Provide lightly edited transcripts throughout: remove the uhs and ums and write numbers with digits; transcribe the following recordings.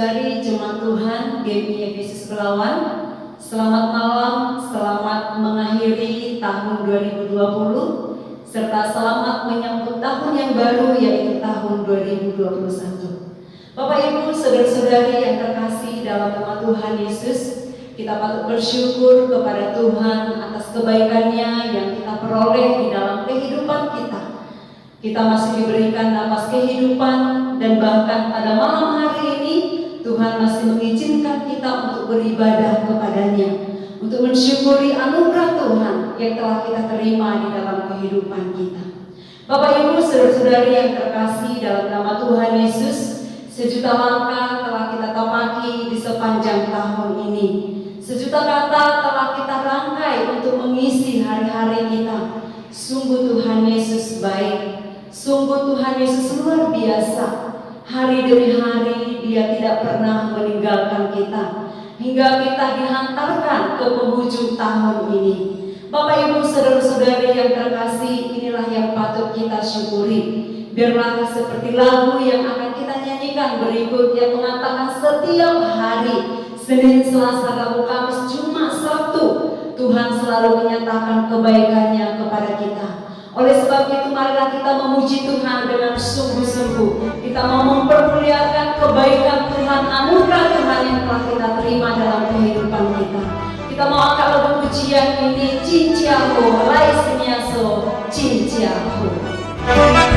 saudari jemaat Tuhan GMI Yesus Belawan, selamat malam, selamat mengakhiri tahun 2020 serta selamat menyambut tahun yang baru yaitu tahun 2021. Bapak Ibu, saudara-saudari yang terkasih dalam nama Tuhan Yesus, kita patut bersyukur kepada Tuhan atas kebaikannya yang kita peroleh di dalam kehidupan kita. Kita masih diberikan napas kehidupan dan bahkan pada malam hari ini Tuhan masih mengizinkan kita untuk beribadah kepadanya, untuk mensyukuri anugerah Tuhan yang telah kita terima di dalam kehidupan kita. Bapak Ibu, saudara-saudari yang terkasih dalam nama Tuhan Yesus, sejuta langkah telah kita tapaki di sepanjang tahun ini. Sejuta kata telah kita rangkai untuk mengisi hari-hari kita. Sungguh Tuhan Yesus baik, sungguh Tuhan Yesus luar biasa. Hari demi hari Dia tidak pernah meninggalkan kita, hingga kita dihantarkan ke penghujung tahun ini. Bapak Ibu, saudara-saudari yang terkasih, inilah yang patut kita syukuri. Biarlah seperti lagu yang akan kita nyanyikan berikut yang mengatakan setiap hari, Senin, Selasa, Rabu, Kamis, Jumat, Sabtu, Tuhan selalu menyatakan kebaikannya kepada kita. Oleh sebab itu marilah kita memuji Tuhan dengan sungguh-sungguh. Kita mau mempermuliakan kebaikan Tuhan, anugerah Tuhan yang telah kita terima dalam kehidupan kita. Kita mau angkat lagu pujian ini, Cinciaho, Lai Sinyaso, Cinciaho. Oh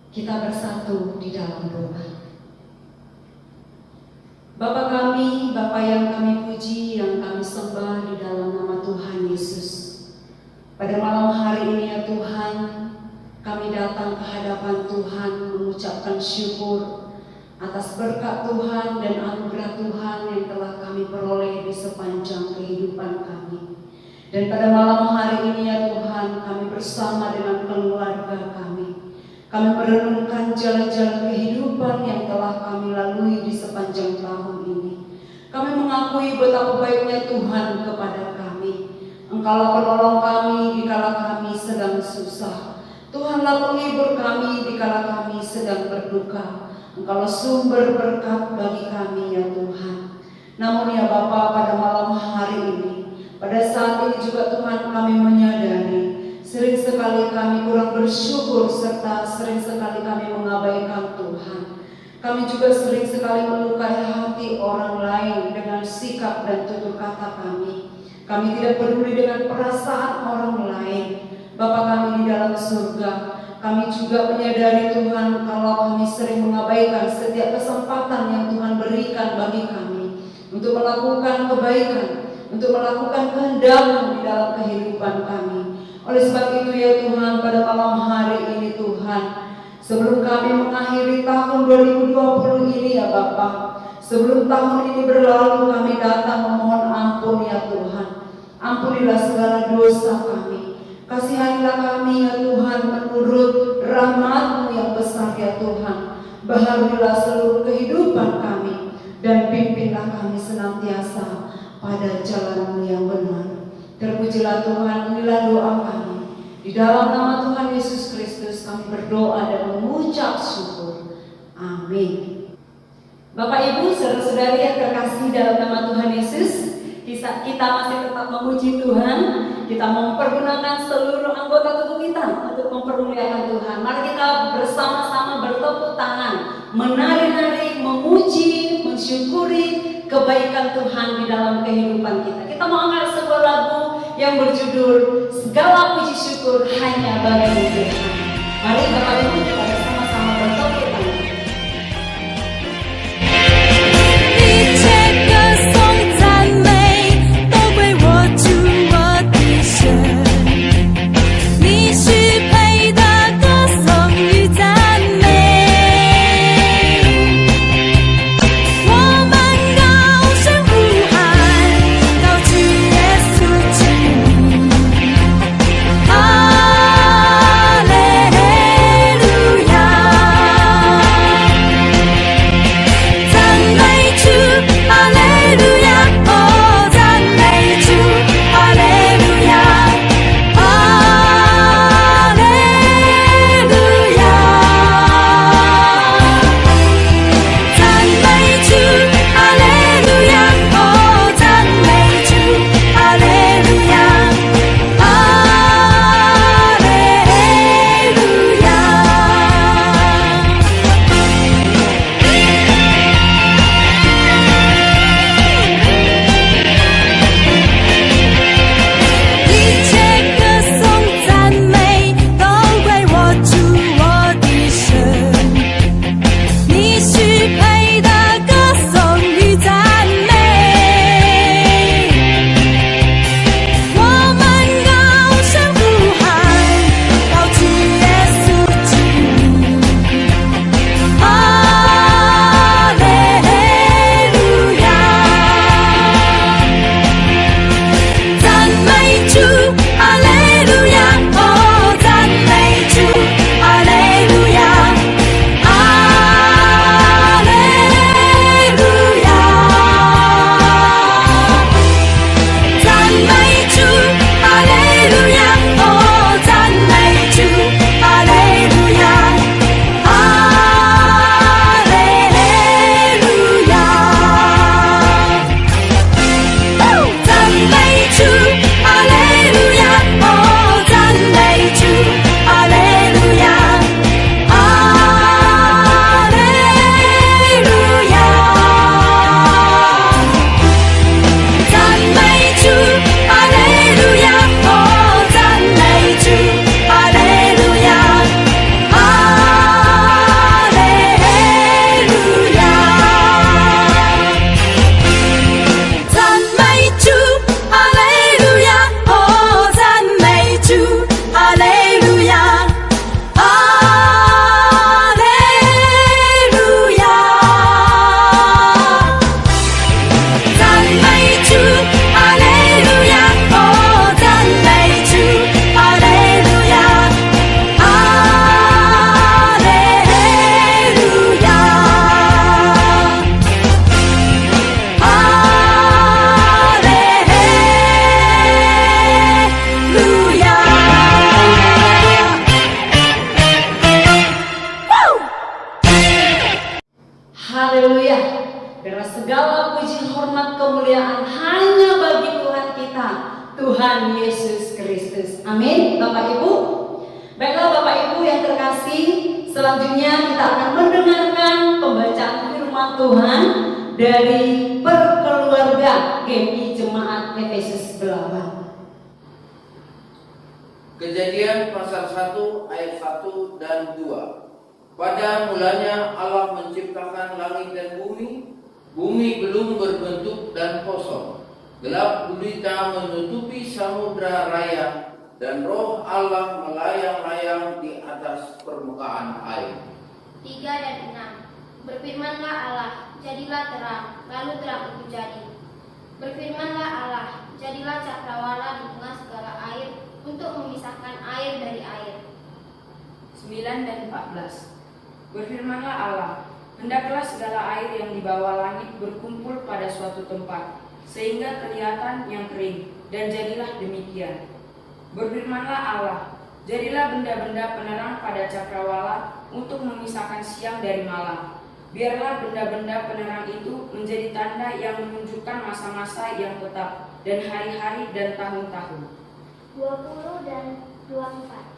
Kita bersatu di dalam doa. Bapa kami, Bapa yang kami puji, yang kami sembah di dalam nama Tuhan Yesus. Pada malam hari ini ya Tuhan, kami datang ke hadapan Tuhan mengucapkan syukur atas berkat Tuhan dan anugerah Tuhan yang telah kami peroleh di sepanjang kehidupan kami. Dan pada malam hari ini ya Tuhan, kami bersama dengan keluarga kami merenungkan jalan-jalan kehidupan yang telah kami lalui di sepanjang tahun ini. Kami mengakui betapa baiknya Tuhan kepada kami. Engkaulah penolong kami dikala kami sedang susah. Tuhanlah penghibur kami dikala kami sedang berduka. Engkaulah sumber berkat bagi kami ya Tuhan. Namun ya Bapa, pada malam hari ini, pada saat ini juga Tuhan kami menyadari sering sekali kami kurang bersyukur serta sering sekali kami mengabaikan Tuhan. Kami juga sering sekali melukai hati orang lain dengan sikap dan tutur kata kami. Kami tidak peduli dengan perasaan orang lain. Bapa kami di dalam surga, kami juga menyadari Tuhan kalau kami sering mengabaikan setiap kesempatan yang Tuhan berikan bagi kami untuk melakukan kebaikan, untuk melakukan kehendak-Mu di dalam kehidupan kami. Oleh sebab itu ya Tuhan, pada malam hari ini Tuhan, sebelum kami mengakhiri tahun 2020 ini ya Bapa, sebelum tahun ini berlalu, kami datang memohon ampun ya Tuhan. Ampunilah segala dosa kami. Kasihanilah kami ya Tuhan menurut rahmat-Mu yang besar ya Tuhan. Baharulah seluruh kehidupan kami dan pimpinlah kami senantiasa pada jalan-Mu yang benar. Terpujilah Tuhan, inilah doa kami. Di dalam nama Tuhan Yesus Kristus kami berdoa dan mengucap syukur. Amin. Bapak Ibu, saudara-saudari yang terkasih dalam nama Tuhan Yesus, kita masih tetap memuji Tuhan. Kita mempergunakan seluruh anggota tubuh kita untuk mempermuliakan Tuhan. Mari kita bersama-sama bertepuk tangan, menari-nari, memuji, mensyukuri kebaikan Tuhan di dalam kehidupan kita. Kita mau angkat sebuah lagu yang berjudul Segala Puji Syukur Hanya Bagi Tuhan. Mari Bapak Ibu kita bersama-sama bertepuk tangan. 一切歌颂赞美都归我主我的神，你是配的歌颂与赞美。我们高声呼喊，高举耶稣之名，哈利路亚。segala puji hormat kemuliaan hanya bagi Tuhan kita, Tuhan Yesus Kristus. Amin, Bapak Ibu. Baiklah Bapak Ibu yang terkasih, selanjutnya kita akan mendengarkan pembacaan firman Tuhan dari Perkeluarga GMI Jemaat Efesus Belawan. Kejadian pasal 1 ayat 1 dan 2. Pada mulanya Allah menciptakan langit dan bumi. Bumi belum berbentuk dan kosong. Gelap gulita menutupi samudra raya, dan roh Allah melayang-layang di atas permukaan air. 3 dan 6. Berfirmanlah Allah, jadilah terang, lalu terang itu jadi. Berfirmanlah Allah, jadilah cakrawala di tengah segala air, untuk memisahkan air dari air. 9 dan 14. Berfirmanlah Allah, hendaklah segala air yang di bawah langit berkumpul pada suatu tempat, sehingga kelihatan yang kering, dan jadilah demikian. Berfirmanlah Allah, jadilah benda-benda penerang pada cakrawala untuk memisahkan siang dari malam. Biarlah benda-benda penerang itu menjadi tanda yang menunjukkan masa-masa yang tetap, dan hari-hari dan tahun-tahun. 20 dan 24.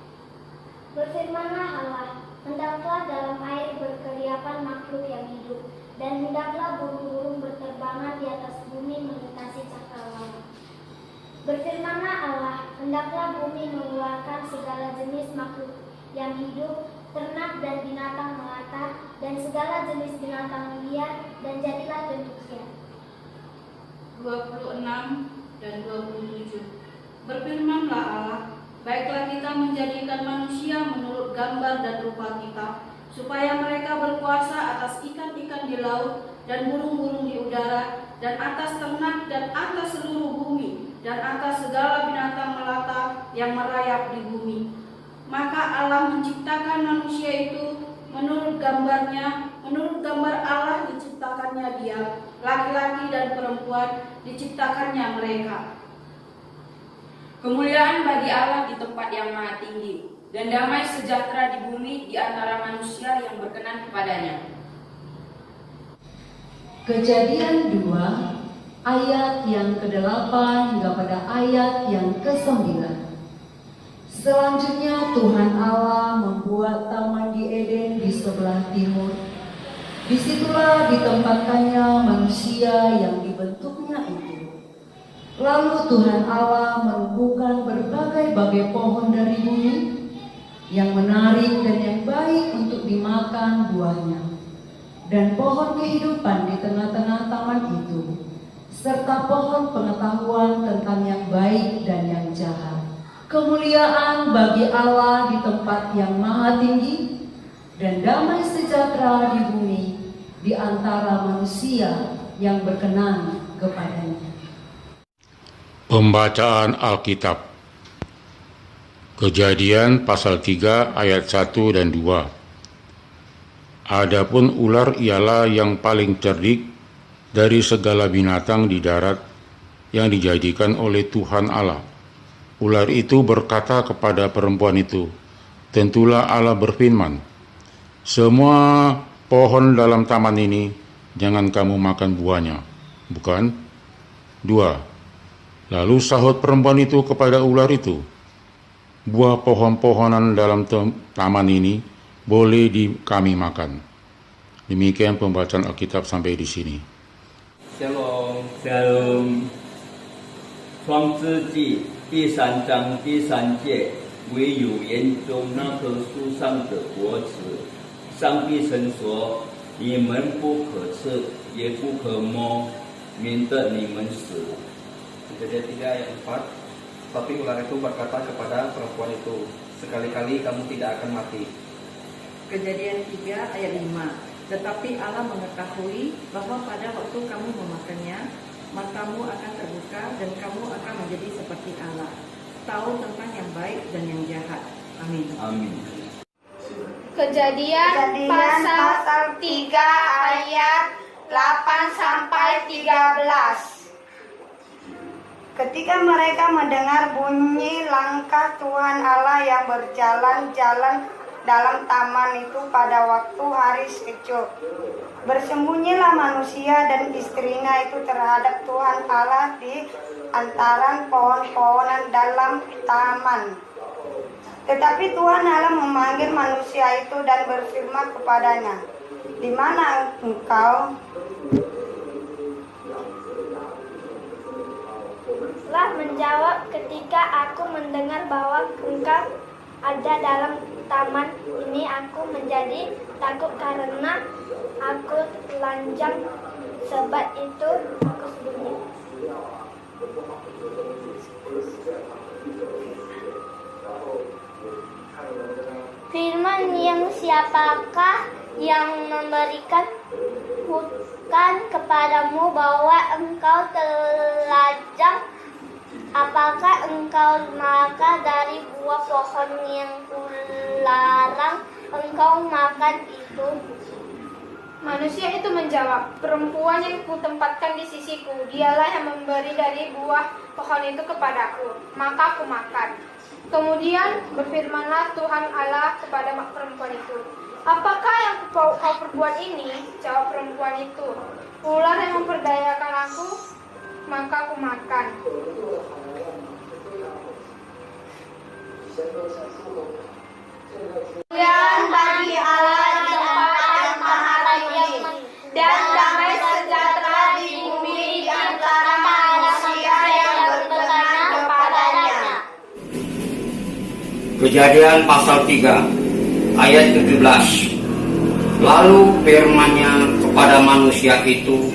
Berfirmanlah Allah, hendaklah dalam air berkeliapan makhluk yang hidup, dan hendaklah burung-burung berterbangan di atas bumi melintasi cakrawala. Berfirmanlah Allah, hendaklah bumi mengeluarkan segala jenis makhluk yang hidup, ternak dan binatang melata, dan segala jenis binatang liar, dan jadilah demikian. 26 dan 27. Berfirmanlah Allah, baiklah kita menjadikan manusia menurut gambar dan rupa kita, supaya mereka berkuasa atas ikan-ikan di laut dan burung-burung di udara, dan atas ternak dan atas seluruh bumi, dan atas segala binatang melata yang merayap di bumi. Maka Allah menciptakan manusia itu menurut gambarnya, menurut gambar Allah diciptakannya dia, laki-laki dan perempuan diciptakannya mereka. Kemuliaan bagi Allah di tempat yang maha tinggi, dan damai sejahtera di bumi di antara manusia yang berkenan kepadanya. Kejadian 2 ayat yang ke-8 hingga pada ayat yang ke-9. Selanjutnya Tuhan Allah membuat taman di Eden di sebelah timur. Disitulah ditempatkannya manusia yang dibentuknya itu. Lalu Tuhan Allah menumbuhkan berbagai-bagai pohon dari bumi yang menarik dan yang baik untuk dimakan buahnya, dan pohon kehidupan di tengah-tengah taman itu, serta pohon pengetahuan tentang yang baik dan yang jahat. Kemuliaan bagi Allah di tempat yang maha tinggi, dan damai sejahtera di bumi di antara manusia yang berkenan kepadanya. Pembacaan Alkitab. Kejadian pasal 3 ayat 1 dan 2. Adapun ular ialah yang paling cerdik dari segala binatang di darat yang dijadikan oleh Tuhan Allah. Ular itu berkata kepada perempuan itu, tentulah Allah berfirman, semua pohon dalam taman ini jangan kamu makan buahnya, bukan? 2. Lalu sahut perempuan itu kepada ular itu, buah pohon-pohonan dalam taman ini boleh kami makan. Demikian pembacaan Alkitab sampai di sini. Shalom. Shalom. 创世纪第3章第3节，唯有园中那棵树上的果子，上帝曾说：你们不可吃，也不可摸，免得你们死。 Kejadian 3 ayat 4. Tapi ular itu berkata kepada perempuan itu, sekali-kali kamu tidak akan mati. Kejadian 3 ayat 5. Tetapi Allah mengetahui bahwa pada waktu kamu memakannya, matamu akan terbuka dan kamu akan menjadi seperti Allah, tahu tentang yang baik dan yang jahat. Amin. Amin. Kejadian pasal 3 ayat 8 sampai 13. Ketika mereka mendengar bunyi langkah Tuhan Allah yang berjalan-jalan dalam taman itu pada waktu hari sejuk. Bersembunyilah manusia dan istrinya itu terhadap Tuhan Allah di antara pohon-pohonan dalam taman. Tetapi Tuhan Allah memanggil manusia itu dan berfirman kepadanya, "Di mana engkau?" Lah menjawab, "Ketika aku mendengar bahwa engkau ada dalam taman ini, aku menjadi takut karena aku telanjang, sebab itu aku sembunyi." Firman yang siapakah yang memberikan hutan kepadamu bahwa engkau telanjang? Apakah engkau makan dari buah pohon yang kularang engkau makan itu? Manusia itu menjawab, "Perempuan yang kutempatkan di sisiku, dialah yang memberi dari buah pohon itu kepadaku, maka aku makan." Kemudian berfirmanlah Tuhan Allah kepada perempuan itu, "Apakah yang kau perbuat ini?" Jawab perempuan itu, "Ular yang memperdayakan aku, maka aku makan." Kemuliaan bagi Allah di tempat yang maha tinggi, dan damai sejahtera di bumi di antara manusia yang berkenan kepadanya. Kejadian pasal 3 ayat 17. Lalu firman-Nya kepada manusia itu,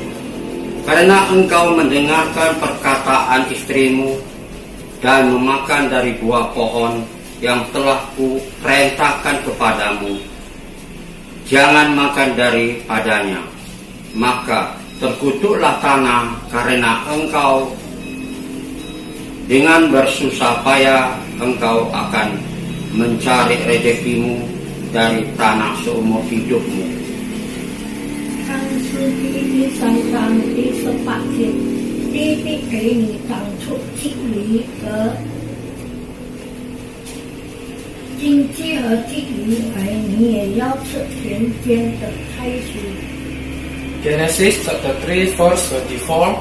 "Karena engkau mendengarkan perkataan istrimu dan memakan dari buah pohon yang telah kuperintahkan kepadamu, jangan makan daripadanya, maka terkutuklah tanah karena engkau dengan bersusah payah engkau akan mencari rezekimu dari tanah seumur hidupmu." 看是地的上涨18天，地必给你长出金鱼和金鸡和金鱼儿，你也要吃田间的开水。 Genesis chapter 3 verse 24.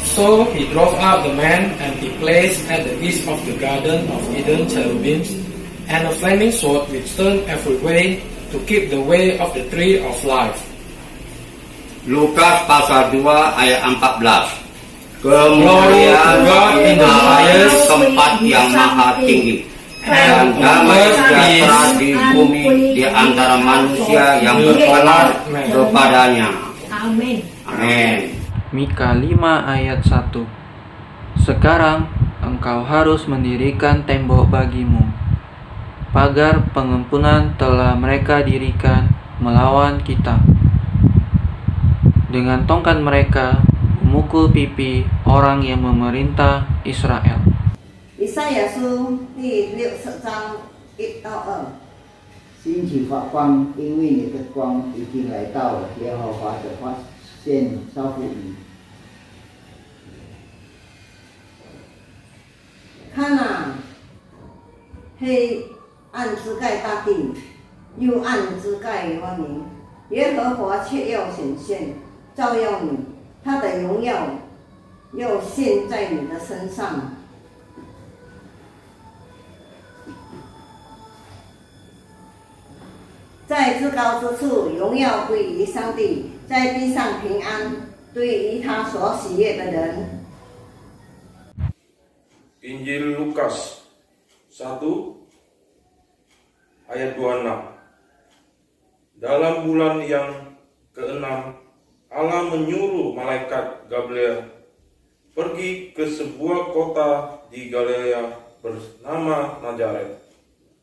So he drove out the man, and he placed at the east of the garden of Eden cherubims and a flaming sword which turned every way to keep the way of the tree of life. Lukas pasal 2 ayat 14. Kemuliaan bagi Allah tempat yang maha tinggi, dan damai sejahtera di bumi di antara manusia yang berkenan kepadanya. Amin. Amin. Mika 5 ayat 1. Sekarang engkau harus mendirikan tembok bagimu. Pagar pengampunan telah mereka dirikan melawan kita. Dengan tongkat mereka memukul pipi orang yang memerintah Israel. 以赛亚书第60章1到2。兴起发光，因为你的光已经来到了，耶和华的发现照复你。看啊，黑暗遮盖大地，幽暗遮盖光明，耶和华却要显现，照耀你，他的荣耀要现在你的身上。在至高之处，荣耀归于上帝；在地上平安，对于他所喜悦的人。 Injil Lukas 1 ayat 26. Dalam bulan yang ke-6, Allah menyuruh malaikat Gabriel pergi ke sebuah kota di Galilea bernama Nazaret.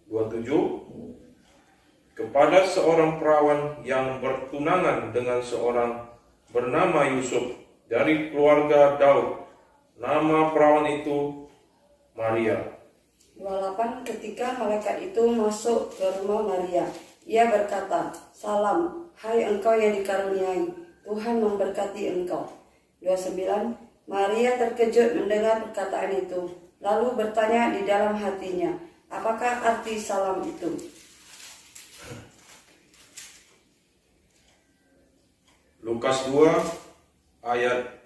27. Kepada seorang perawan yang bertunangan dengan seorang bernama Yusuf dari keluarga Daud. Nama perawan itu Maria. 28. Ketika malaikat itu masuk ke rumah Maria, ia berkata, "Salam, hai engkau yang dikaruniai, Tuhan memberkati engkau." 29. Maria terkejut mendengar perkataan itu, lalu bertanya di dalam hatinya, apakah arti salam itu? Lukas 2 ayat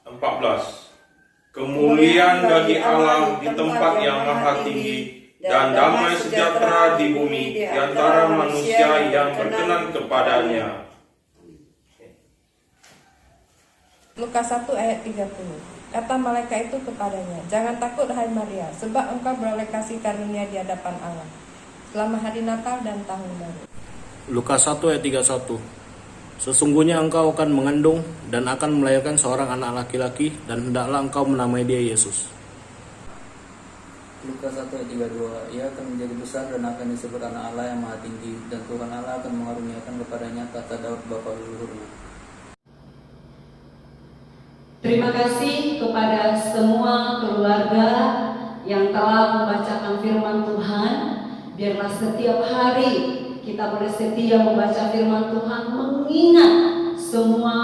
14. Kemuliaan bagi Allah di tempat yang maha tinggi dan damai sejahtera di bumi di antara manusia yang berkenan kepadanya. Lukas 1 ayat 30. Kata malaikat itu kepadanya, "Jangan takut hai Maria, sebab engkau beroleh kasih karunia di hadapan Allah. Selama hari Natal dan Tahun Baru." Lukas 1 ayat 31. Sesungguhnya engkau akan mengandung dan akan melahirkan seorang anak laki-laki, dan hendaklah engkau menamai dia Yesus. Lukas 1 ayat 32. Ia akan menjadi besar dan akan disebut anak Allah yang maha tinggi, dan Tuhan Allah akan mengaruniakan kepadanya tahta Daud bapa leluhurnya. Terima kasih kepada semua keluarga yang telah membacakan firman Tuhan. Biarlah setiap hari kita boleh setia membaca firman Tuhan, mengingat semua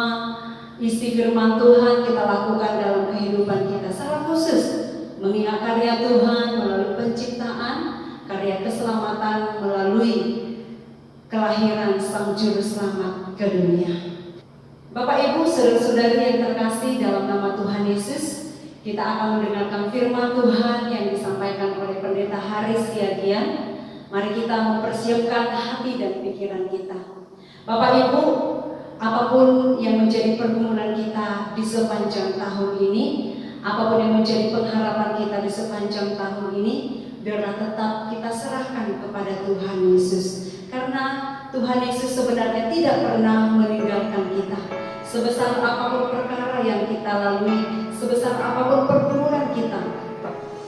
isi firman Tuhan kita lakukan dalam kehidupan kita. Secara khusus mengingat karya Tuhan melalui penciptaan, karya keselamatan melalui kelahiran Sang Juru Selamat ke dunia. Bapak Ibu, saudara-saudari yang terkasih dalam nama Tuhan Yesus, kita akan mendengarkan firman Tuhan yang disampaikan oleh Pendeta Haris Siagian. Mari kita mempersiapkan hati dan pikiran kita. Bapak Ibu, apapun yang menjadi pergumulan kita di sepanjang tahun ini, apapun yang menjadi pengharapan kita di sepanjang tahun ini, biarlah tetap kita serahkan kepada Tuhan Yesus. Karena Tuhan Yesus sebenarnya tidak pernah meninggalkan kita. Sebesar apapun perkara yang kita lalui, sebesar apapun pergumulan kita,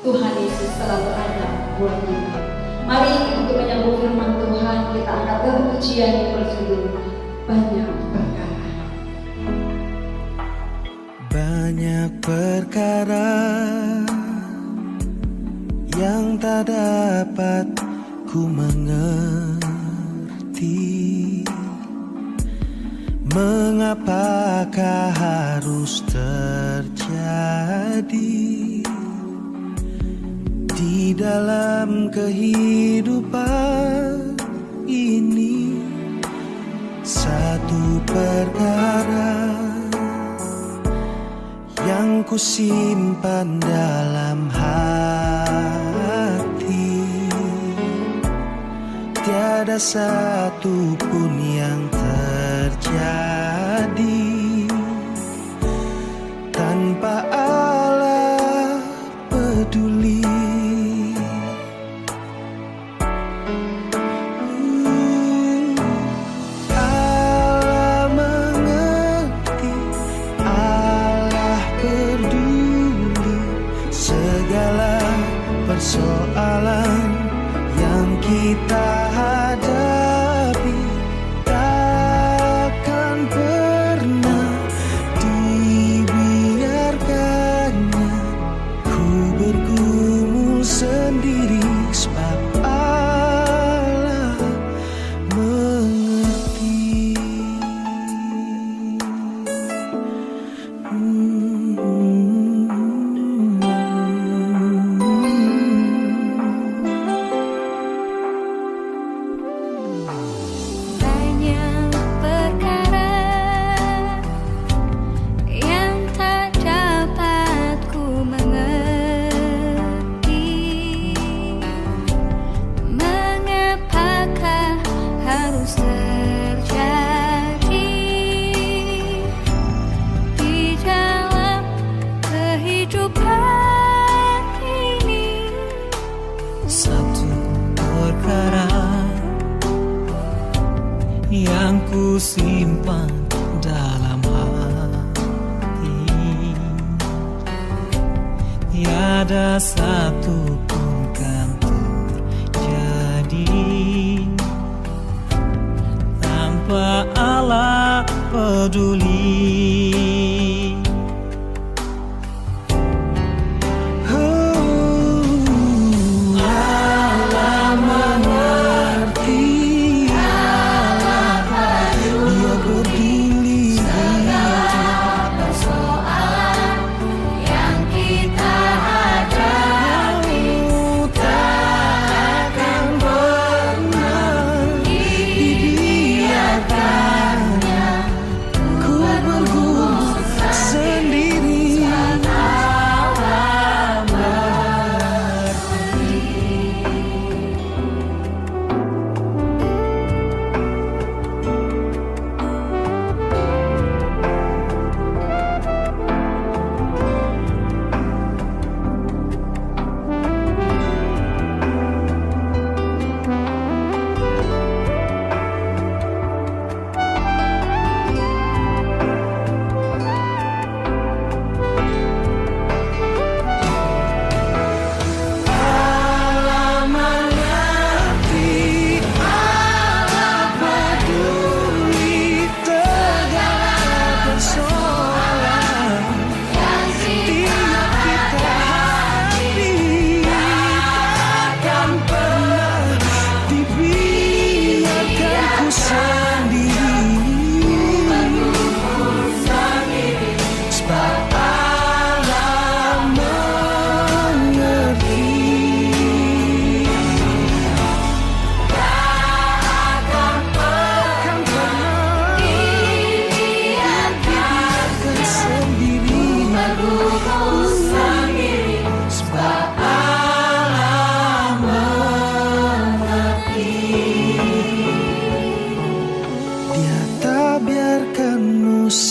Tuhan Yesus selalu ada buat kita. Mari untuk menyambut firman Tuhan, kita angkat dalam pujian yang berjudul Banyak Perkara. Banyak perkara yang tak dapat ku mengerti, mengapakah harus terjadi di dalam kehidupan ini. Satu perkara yang ku simpan dalam hati, tiada satu pun yang terjadi tanpa Allah peduli. Persoalan yang kita hadapi takkan pernah dibiarkannya ku bergumul sendiri, sebab Allah mengerti. Yang ku simpan dalam hati, tiada satu pun kan terjadi tanpa Allah peduli. Ku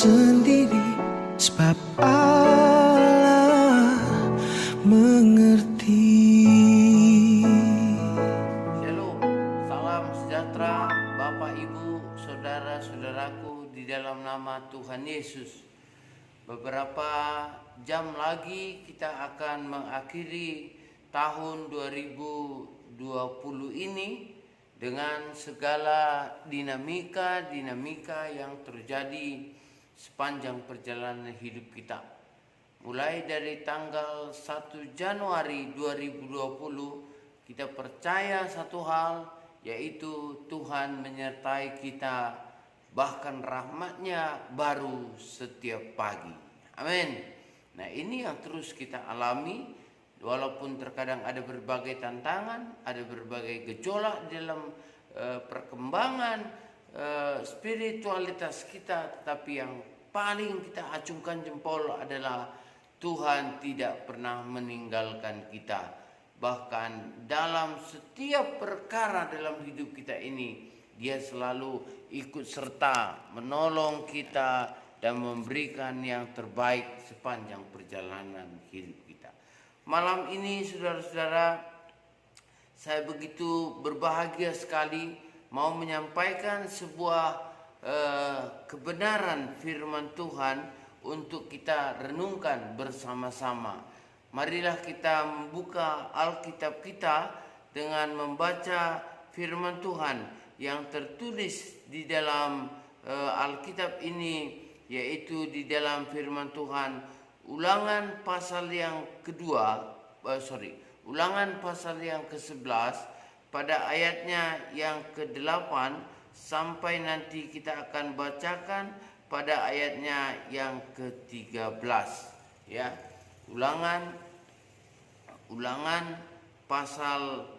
sendiri, sebab Allah mengerti. Shalom, salam sejahtera Bapak Ibu, saudara-saudaraku di dalam nama Tuhan Yesus. Beberapa jam lagi kita akan mengakhiri tahun 2020 ini dengan segala dinamika yang terjadi sepanjang perjalanan hidup kita. Mulai dari tanggal 1 Januari 2020 kita percaya satu hal, yaitu Tuhan menyertai kita, bahkan rahmat-Nya baru setiap pagi. Amin. Nah, ini yang terus kita alami. Walaupun terkadang ada berbagai tantangan, ada berbagai gejolak dalam perkembangan spiritualitas kita, tetapi yang paling kita acungkan jempol adalah Tuhan tidak pernah meninggalkan kita. Bahkan dalam setiap perkara dalam hidup kita ini, Dia selalu ikut serta menolong kita dan memberikan yang terbaik sepanjang perjalanan hidup kita. Malam ini saudara-saudara, saya begitu berbahagia sekali mau menyampaikan sebuah kebenaran firman Tuhan untuk kita renungkan bersama-sama. Marilah kita membuka Alkitab kita dengan membaca firman Tuhan yang tertulis di dalam Alkitab ini, yaitu di dalam firman Tuhan Ulangan pasal yang Ulangan pasal yang ke-11 pada ayatnya yang ke-8 sampai nanti kita akan bacakan pada ayatnya yang ke-13, ya. Ulangan pasal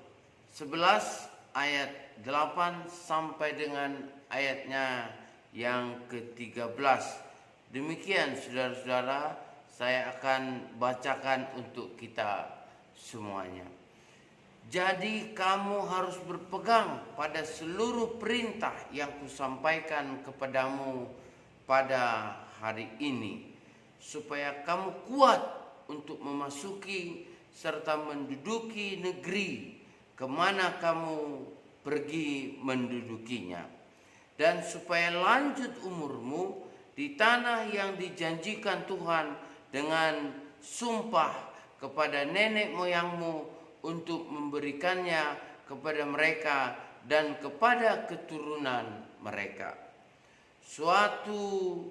11 ayat 8 sampai dengan ayatnya yang ke-13. Demikian saudara-saudara, saya akan bacakan untuk kita semuanya. Jadi kamu harus berpegang pada seluruh perintah yang kusampaikan kepadamu pada hari ini, supaya kamu kuat untuk memasuki serta menduduki negeri kemana kamu pergi mendudukinya, dan supaya lanjut umurmu di tanah yang dijanjikan Tuhan dengan sumpah kepada nenek moyangmu untuk memberikannya kepada mereka dan kepada keturunan mereka. Suatu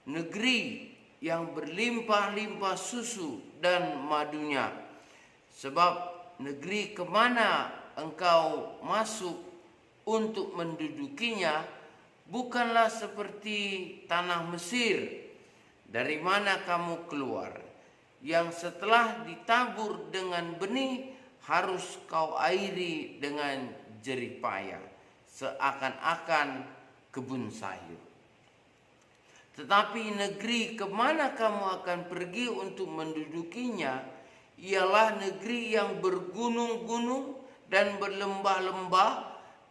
negeri yang berlimpah-limpah susu dan madunya. Sebab negeri kemana engkau masuk untuk mendudukinya bukanlah seperti tanah Mesir, dari mana kamu keluar, yang setelah ditabur dengan benih harus kau airi dengan jerih payah, seakan-akan kebun sayur. Tetapi negeri kemana kamu akan pergi untuk mendudukinya ialah negeri yang bergunung-gunung dan berlembah-lembah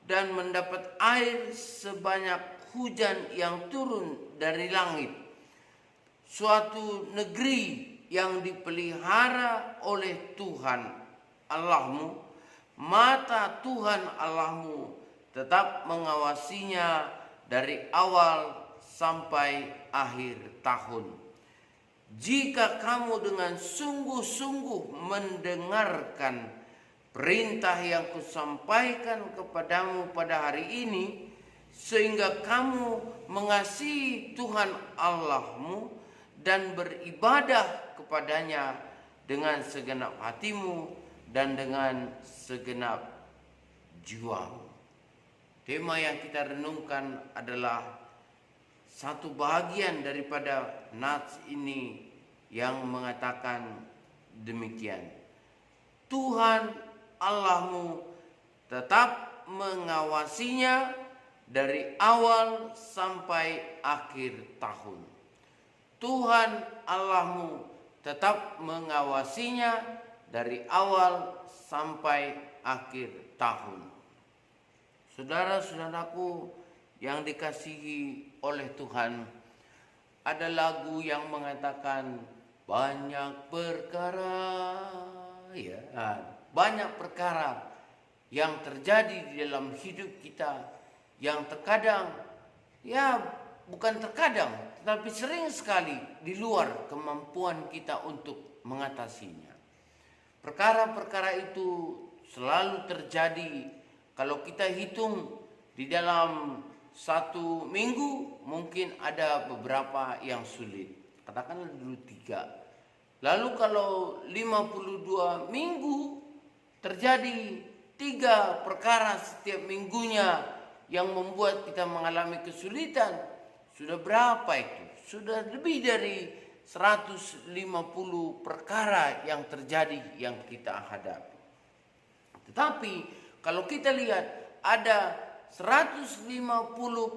dan mendapat air sebanyak hujan yang turun dari langit. Suatu negeri yang dipelihara oleh Tuhan Allahmu, mata Tuhan Allahmu tetap mengawasinya dari awal sampai akhir tahun. Jika kamu dengan sungguh-sungguh mendengarkan perintah yang kusampaikan kepadamu pada hari ini, sehingga kamu mengasihi Tuhan Allahmu dan beribadah kepadanya dengan segenap hatimu dan dengan segenap jiwamu. Tema yang kita renungkan adalah satu bahagian daripada nats ini yang mengatakan demikian. Tuhan Allahmu tetap mengawasinya dari awal sampai akhir tahun. Tuhan Allahmu tetap mengawasinya dari awal sampai akhir tahun. Saudara-saudaraku yang dikasihi oleh Tuhan, ada lagu yang mengatakan banyak perkara, ya, banyak perkara yang terjadi di dalam hidup kita yang terkadang, ya bukan terkadang, tetapi sering sekali di luar kemampuan kita untuk mengatasinya. Perkara-perkara itu selalu terjadi. Kalau kita hitung di dalam satu minggu, mungkin ada beberapa yang sulit. Katakanlah dulu 3. Lalu kalau 52 minggu, terjadi 3 perkara setiap minggunya yang membuat kita mengalami kesulitan. Sudah berapa itu? Sudah lebih dari 150 perkara yang terjadi yang kita hadapi. Tetapi kalau kita lihat ada 150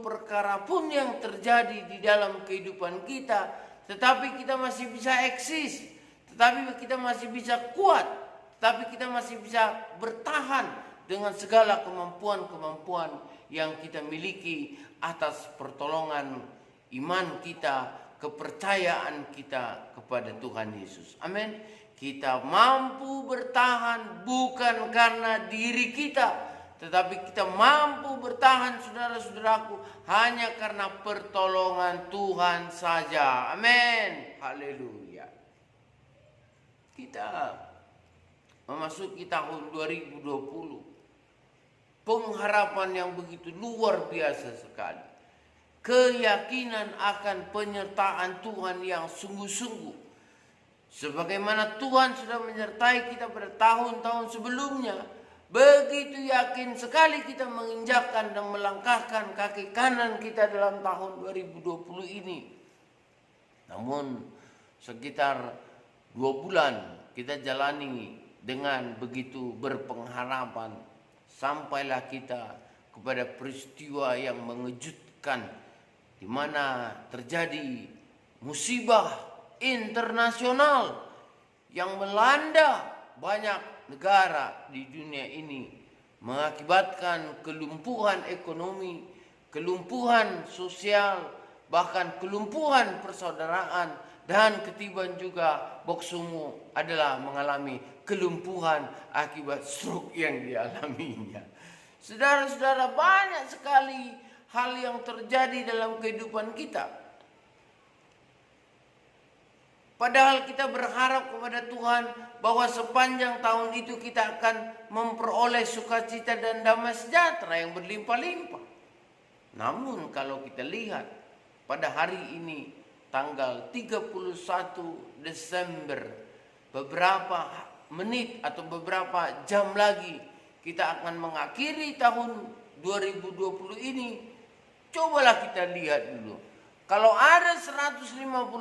perkara pun yang terjadi di dalam kehidupan kita, tetapi kita masih bisa eksis, tetapi kita masih bisa kuat, tetapi kita masih bisa bertahan dengan segala kemampuan-kemampuan yang kita miliki atas pertolongan iman kita, kepercayaan kita kepada Tuhan Yesus. Amin. Kita mampu bertahan bukan karena diri kita, tetapi kita mampu bertahan, saudara-saudaraku, hanya karena pertolongan Tuhan saja. Amin. Haleluya. Kita memasuki tahun 2020. Pengharapan yang begitu luar biasa sekali. Keyakinan akan penyertaan Tuhan yang sungguh-sungguh. Sebagaimana Tuhan sudah menyertai kita pada tahun-tahun sebelumnya, begitu yakin sekali kita menginjakkan dan melangkahkan kaki kanan kita dalam tahun 2020 ini. Namun sekitar 2 bulan kita jalani dengan begitu berpengharapan, sampailah kita kepada peristiwa yang mengejutkan, di mana terjadi musibah internasional yang melanda banyak negara di dunia ini, mengakibatkan kelumpuhan ekonomi, kelumpuhan sosial, bahkan kelumpuhan persaudaraan, dan ketiban juga Boksumu adalah mengalami kelumpuhan akibat stroke yang dialaminya. Saudara-saudara, banyak sekali hal yang terjadi dalam kehidupan kita. Padahal kita berharap kepada Tuhan bahwa sepanjang tahun itu kita akan memperoleh sukacita dan damai sejahtera yang berlimpah-limpah. Namun kalau kita lihat pada hari ini, tanggal 31 Desember, beberapa menit atau beberapa jam lagi kita akan mengakhiri tahun 2020 ini. Cobalah kita lihat dulu. Kalau ada 150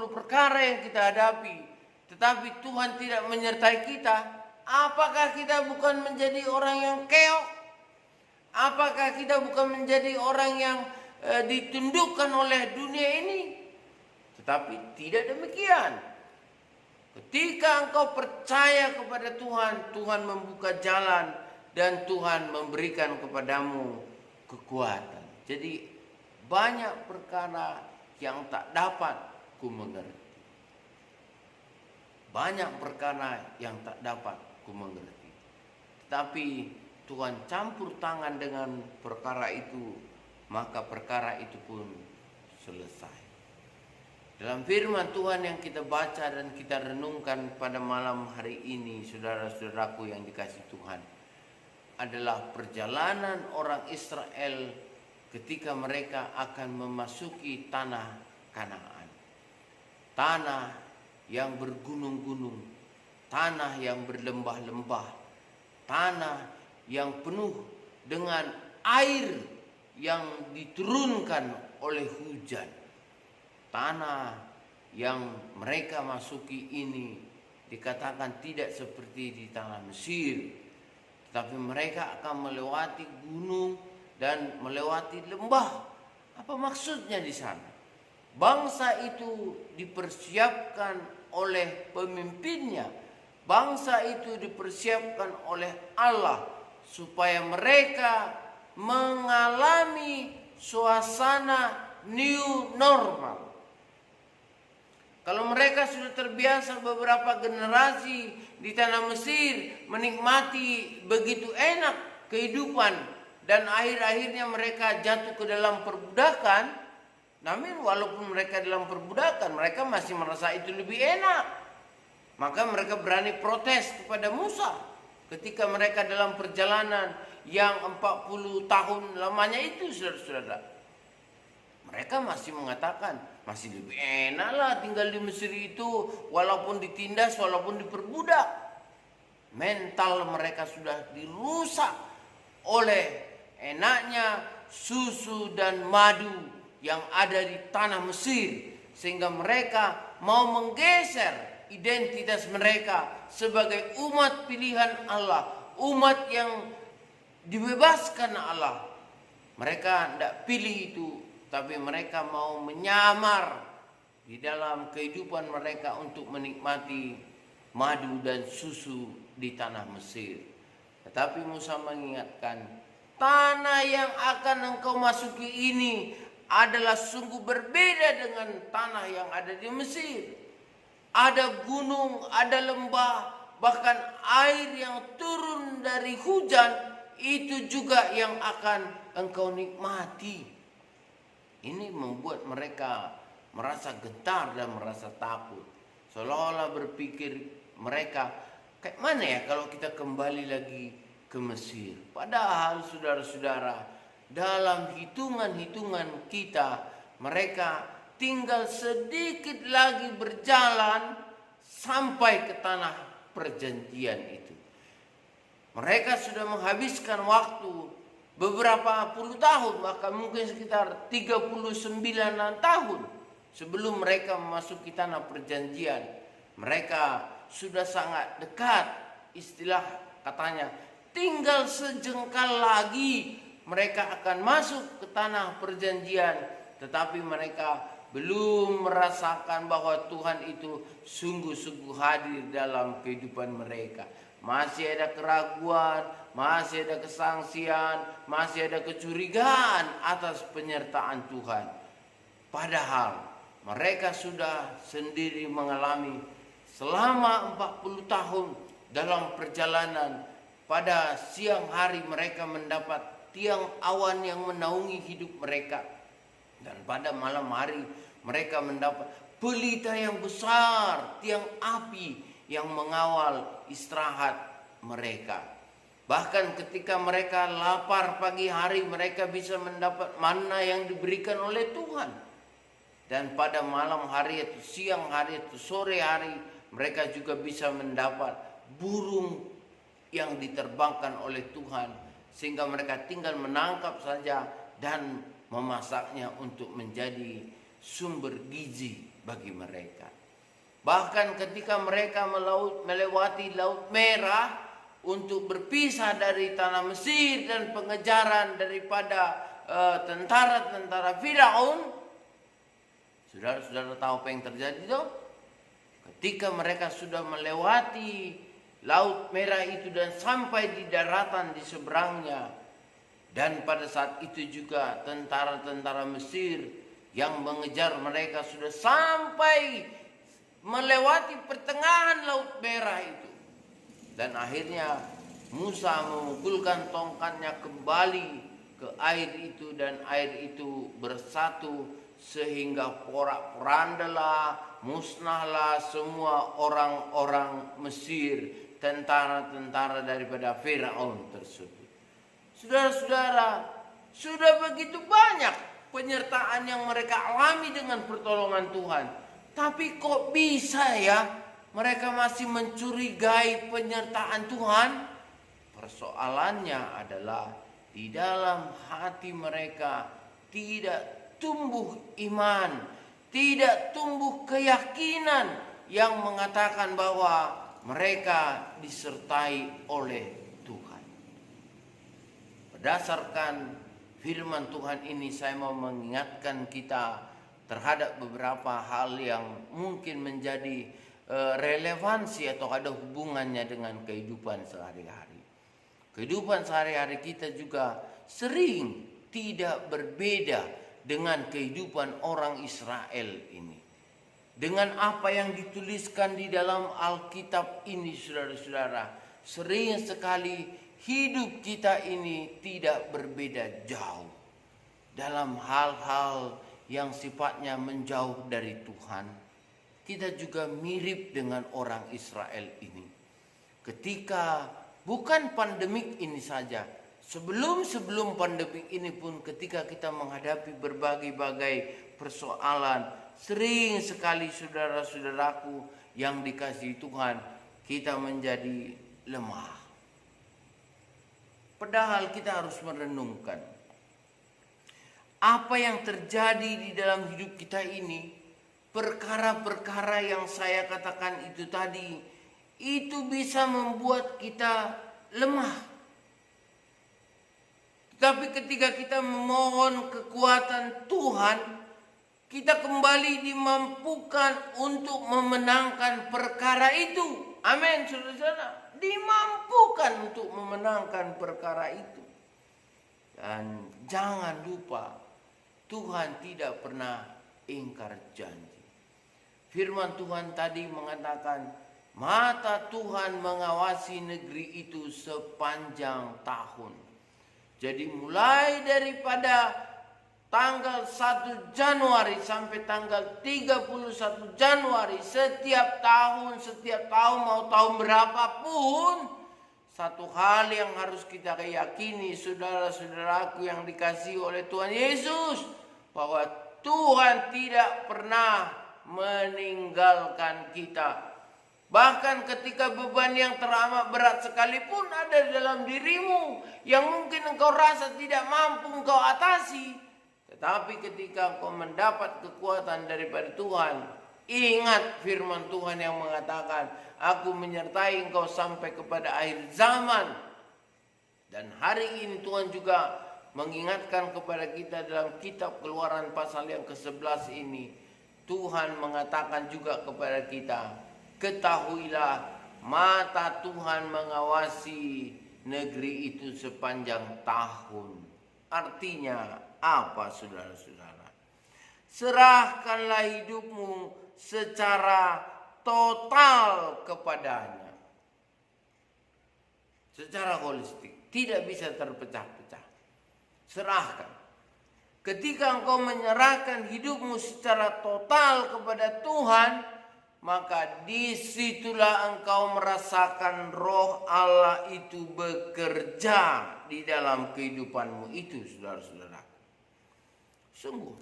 perkara yang kita hadapi, tetapi Tuhan tidak menyertai kita, apakah kita bukan menjadi orang yang keok? Apakah kita bukan menjadi orang yang ditundukkan oleh dunia ini? Tetapi tidak demikian. Ketika engkau percaya kepada Tuhan, Tuhan membuka jalan dan Tuhan memberikan kepadamu kekuatan. Jadi banyak perkara yang tak dapat ku mengerti. Banyak perkara yang tak dapat ku mengerti. Tetapi Tuhan campur tangan dengan perkara itu, maka perkara itu pun selesai. Dalam firman Tuhan yang kita baca dan kita renungkan pada malam hari ini, saudara-saudaraku yang dikasihi Tuhan, adalah perjalanan orang Israel ketika mereka akan memasuki tanah Kanaan. Tanah yang bergunung-gunung, tanah yang berlembah-lembah, tanah yang penuh dengan air yang diturunkan oleh hujan. Tanah yang mereka masuki ini dikatakan tidak seperti di tanah Mesir, tetapi mereka akan melewati gunung dan melewati lembah. Apa maksudnya di sana? Bangsa itu dipersiapkan oleh pemimpinnya. Bangsa itu dipersiapkan oleh Allah supaya mereka mengalami suasana new normal. Kalau mereka sudah terbiasa beberapa generasi di tanah Mesir menikmati begitu enak kehidupan dan akhir-akhirnya mereka jatuh ke dalam perbudakan, namun walaupun mereka dalam perbudakan, mereka masih merasa itu lebih enak. Maka mereka berani protes kepada Musa ketika mereka dalam perjalanan yang 40 tahun lamanya itu, saudara-saudara. Mereka masih mengatakan, masih lebih enak lah tinggal di Mesir itu, walaupun ditindas, walaupun diperbudak. Mental mereka sudah dirusak oleh enaknya susu dan madu yang ada di tanah Mesir, sehingga mereka mau menggeser identitas mereka sebagai umat pilihan Allah, umat yang dibebaskan Allah. Mereka tidak pilih itu, tapi mereka mau menyamar di dalam kehidupan mereka untuk menikmati madu dan susu di tanah Mesir. Tetapi Musa mengingatkan, tanah yang akan engkau masuki ini adalah sungguh berbeda dengan tanah yang ada di Mesir. Ada gunung, ada lembah, bahkan air yang turun dari hujan, itu juga yang akan engkau nikmati. Ini membuat mereka merasa gentar dan merasa takut. Seolah-olah berpikir mereka, kayak mana ya kalau kita kembali lagi ke Mesir. Padahal saudara-saudara, dalam hitungan-hitungan kita, mereka tinggal sedikit lagi berjalan sampai ke tanah perjanjian itu. Mereka sudah menghabiskan waktu beberapa puluh tahun, bahkan mungkin sekitar 39 tahun sebelum mereka memasuki tanah perjanjian. Mereka sudah sangat dekat, istilah katanya, tinggal sejengkal lagi mereka akan masuk ke tanah perjanjian. Tetapi mereka belum merasakan bahwa Tuhan itu sungguh-sungguh hadir dalam kehidupan mereka. Masih ada keraguan, masih ada kesangsian, masih ada kecurigaan atas penyertaan Tuhan. Padahal mereka sudah sendiri mengalami selama 40 tahun dalam perjalanan. Pada siang hari mereka mendapat tiang awan yang menaungi hidup mereka. Dan pada malam hari mereka mendapat pelita yang besar, tiang api yang mengawal istirahat mereka. Bahkan ketika mereka lapar pagi hari, mereka bisa mendapat manna yang diberikan oleh Tuhan. Dan pada malam hari atau siang hari atau sore hari, mereka juga bisa mendapat burung yang diterbangkan oleh Tuhan. Sehingga mereka tinggal menangkap saja dan memasaknya untuk menjadi sumber gizi bagi mereka. Bahkan ketika mereka melewati Laut Merah untuk berpisah dari tanah Mesir dan pengejaran daripada tentara-tentara Firaun, saudara-saudara tahu apa yang terjadi itu? Ketika mereka sudah melewati Laut Merah itu dan sampai di daratan di seberangnya, dan pada saat itu juga tentara-tentara Mesir yang mengejar mereka sudah sampai melewati pertengahan Laut Merah itu. Dan akhirnya Musa memukulkan tongkatnya kembali ke air itu, dan air itu bersatu sehingga porak-porandalah, musnahlah semua orang-orang Mesir, tentara-tentara daripada Firaun tersebut. Saudara-saudara, sudah begitu banyak penyertaan yang mereka alami dengan pertolongan Tuhan. Tapi kok bisa ya mereka masih mencurigai penyertaan Tuhan? Persoalannya adalah di dalam hati mereka tidak tumbuh iman, tidak tumbuh keyakinan yang mengatakan bahwa mereka disertai oleh Tuhan. Berdasarkan firman Tuhan ini, saya mau mengingatkan kita terhadap beberapa hal yang mungkin menjadi relevansi atau ada hubungannya dengan kehidupan sehari-hari. Kehidupan sehari-hari kita juga sering tidak berbeda dengan kehidupan orang Israel ini. dengan apa yang dituliskan di dalam Alkitab ini, saudara-saudara, sering sekali hidup kita ini tidak berbeda jauh dalam hal-hal yang sifatnya menjauh dari Tuhan. Kita juga mirip dengan orang Israel ini. Ketika bukan pandemik ini saja, sebelum pandemik ini pun ketika kita menghadapi berbagai-bagai persoalan, sering sekali saudara-saudaraku yang dikasihi Tuhan, kita menjadi lemah. Padahal kita harus merenungkan apa yang terjadi di dalam hidup kita ini. Perkara-perkara yang saya katakan itu tadi, itu bisa membuat kita lemah. Tapi ketika kita memohon kekuatan Tuhan, kita kembali dimampukan untuk memenangkan perkara itu. Amin, saudara-saudara. Dimampukan untuk memenangkan perkara itu. Dan jangan lupa, Tuhan tidak pernah ingkar janji. Firman Tuhan tadi mengatakan, mata Tuhan mengawasi negeri itu sepanjang tahun. Jadi mulai daripada tanggal 1 Januari sampai tanggal 31 Januari setiap tahun mau tahun berapapun, satu hal yang harus kita yakini, saudara-saudaraku yang dikasihi oleh Tuhan Yesus, bahwa Tuhan tidak pernah meninggalkan kita. Bahkan ketika beban yang teramat berat sekalipun ada dalam dirimu yang mungkin engkau rasa tidak mampu engkau atasi, tetapi ketika engkau mendapat kekuatan daripada Tuhan, ingat firman Tuhan yang mengatakan, aku menyertai engkau sampai kepada akhir zaman. Dan hari ini Tuhan juga mengingatkan kepada kita dalam kitab Keluaran pasal yang ke-11 ini, Tuhan mengatakan juga kepada kita, ketahuilah mata Tuhan mengawasi negeri itu sepanjang tahun. Artinya apa, saudara-saudara? Serahkanlah hidupmu secara total kepadanya. Secara holistik, tidak bisa terpecah-pecah. Serahkan. Ketika engkau menyerahkan hidupmu secara total kepada Tuhan, maka disitulah engkau merasakan roh Allah itu bekerja di dalam kehidupanmu itu, saudara-saudara. Sungguh,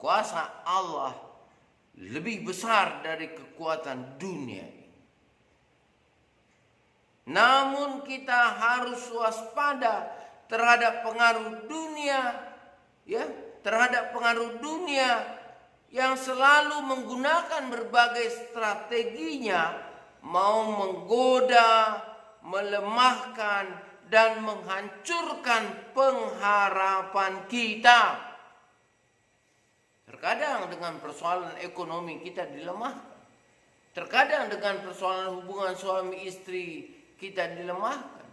kuasa Allah lebih besar dari kekuatan dunia ini. Namun kita harus waspada terhadap pengaruh dunia, terhadap pengaruh dunia yang selalu menggunakan berbagai strateginya, mau menggoda, melemahkan, dan menghancurkan pengharapan kita. Terkadang dengan persoalan ekonomi kita dilemahkan. Terkadang dengan persoalan hubungan suami istri kita dilemahkan.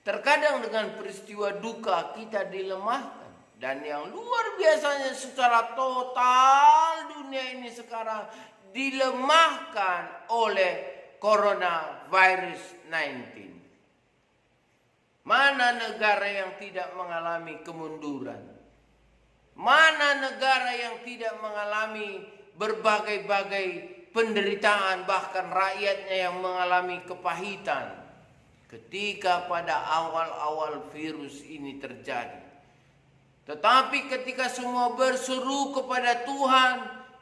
Terkadang dengan peristiwa duka kita dilemahkan. Dan yang luar biasanya secara total dunia ini sekarang dilemahkan oleh coronavirus 19. Mana negara yang tidak mengalami kemunduran? Mana negara yang tidak mengalami berbagai-bagai penderitaan, bahkan rakyatnya yang mengalami kepahitan ketika pada awal-awal virus ini terjadi. Tetapi ketika semua berseru kepada Tuhan,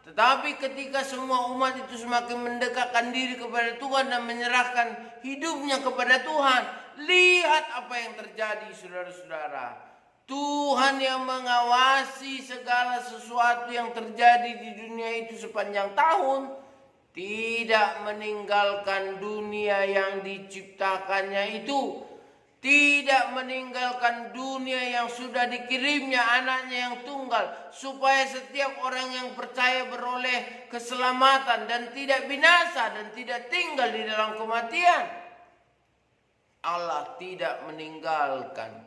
tetapi ketika semua umat itu semakin mendekatkan diri kepada Tuhan dan menyerahkan hidupnya kepada Tuhan, lihat apa yang terjadi, saudara-saudara. Tuhan yang mengawasi segala sesuatu yang terjadi di dunia itu sepanjang tahun, tidak meninggalkan dunia yang diciptakannya itu, tidak meninggalkan dunia yang sudah dikirimnya anaknya yang tunggal, supaya setiap orang yang percaya beroleh keselamatan dan tidak binasa dan tidak tinggal di dalam kematian. Allah tidak meninggalkan,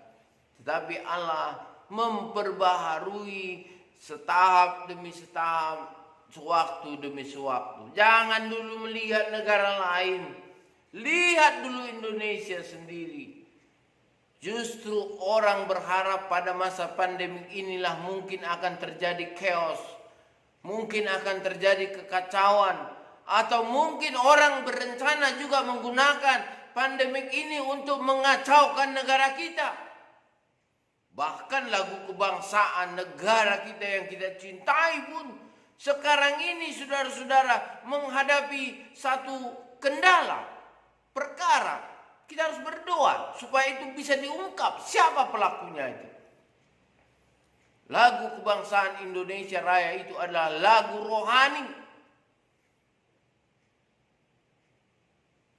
tetapi Allah memperbaharui setahap demi setahap sewaktu demi sewaktu. Jangan dulu melihat negara lain. Lihat dulu Indonesia sendiri. Justru orang berharap pada masa pandemi inilah mungkin akan terjadi chaos. Mungkin akan terjadi kekacauan. Atau mungkin orang berencana juga menggunakan pandemik ini untuk mengacaukan negara kita. Bahkan lagu kebangsaan negara kita yang kita cintai pun sekarang ini saudara-saudara menghadapi satu kendala, perkara. Kita harus berdoa supaya itu bisa diungkap siapa pelakunya itu. Lagu kebangsaan Indonesia Raya itu adalah lagu rohani.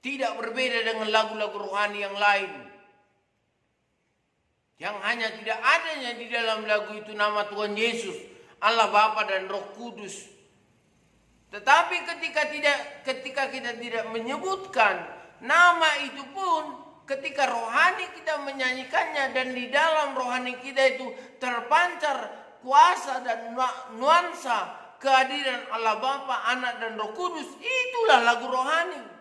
Tidak berbeda dengan lagu-lagu rohani yang lain. Yang hanya tidak adanya di dalam lagu itu nama Tuhan Yesus, Allah Bapa dan Roh Kudus. Tetapi ketika kita tidak menyebutkan nama itu pun, ketika rohani kita menyanyikannya dan di dalam rohani kita itu terpancar kuasa dan nuansa kehadiran Allah Bapa, Anak dan Roh Kudus, itulah lagu rohani.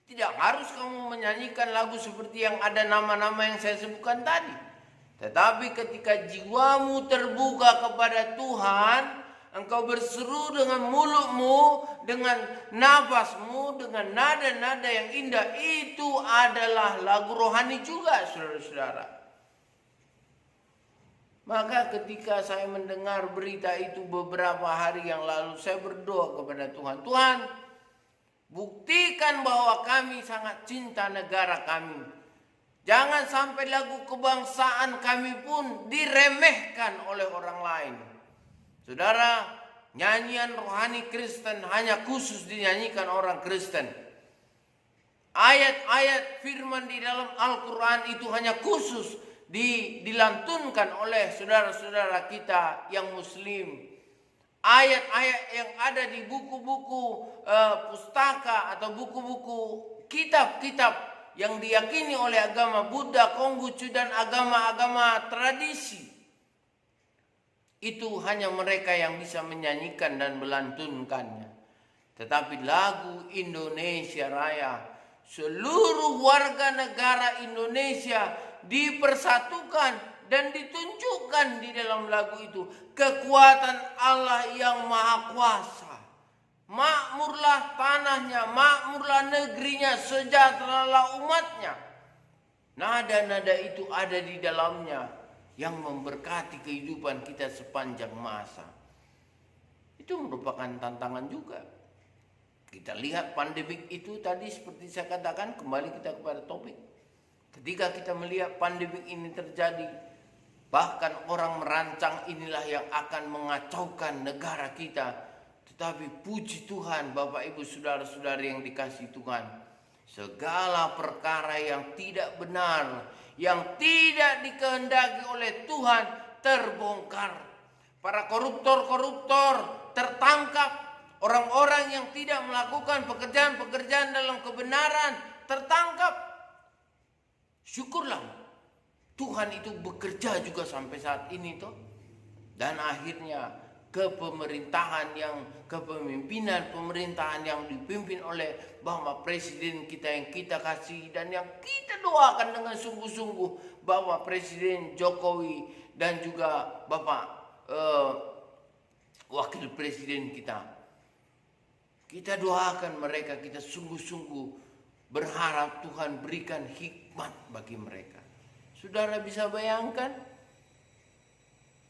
Tidak harus kamu menyanyikan lagu seperti yang ada nama-nama yang saya sebutkan tadi. Tetapi ketika jiwamu terbuka kepada Tuhan, engkau berseru dengan mulutmu, dengan nafasmu, dengan nada-nada yang indah, itu adalah lagu rohani juga, saudara-saudara. Maka ketika saya mendengar berita itu beberapa hari yang lalu, saya berdoa kepada Tuhan. Tuhan, buktikan bahwa kami sangat cinta negara kami. Jangan sampai lagu kebangsaan kami pun diremehkan oleh orang lain. Saudara, nyanyian rohani Kristen hanya khusus dinyanyikan orang Kristen. Ayat-ayat firman di dalam Al-Quran itu hanya khusus dilantunkan oleh saudara-saudara kita yang Muslim. Ayat-ayat yang ada di buku-buku pustaka atau buku-buku kitab-kitab yang diyakini oleh agama Buddha, Konghucu dan agama-agama tradisi. Itu hanya mereka yang bisa menyanyikan dan melantunkannya. Tetapi lagu Indonesia Raya, seluruh warga negara Indonesia dipersatukan dan ditunjukkan di dalam lagu itu kekuatan Allah yang Maha Kuasa. Makmurlah tanahnya, makmurlah negerinya, sejahteralah umatnya. Nada-nada itu ada di dalamnya yang memberkati kehidupan kita sepanjang masa. Itu merupakan tantangan juga. Kita lihat pandemik itu tadi seperti saya katakan, kembali kita kepada topik. Ketika kita melihat pandemik ini terjadi, bahkan orang merancang inilah yang akan mengacaukan negara kita. Tetapi puji Tuhan, Bapak Ibu Saudara-saudari yang dikasihi Tuhan, segala perkara yang tidak benar, yang tidak dikehendaki oleh Tuhan terbongkar. Para koruptor-koruptor tertangkap. Orang-orang yang tidak melakukan pekerjaan-pekerjaan dalam kebenaran tertangkap. Syukurlah, Tuhan itu bekerja juga sampai saat ini toh. Dan akhirnya kepemimpinan pemerintahan yang dipimpin oleh Bapak Presiden kita yang kita kasih dan yang kita doakan dengan sungguh-sungguh, Bapak Presiden Jokowi dan juga Bapak Wakil Presiden kita. Kita doakan mereka, kita sungguh-sungguh berharap Tuhan berikan hikmat bagi mereka. Saudara bisa bayangkan,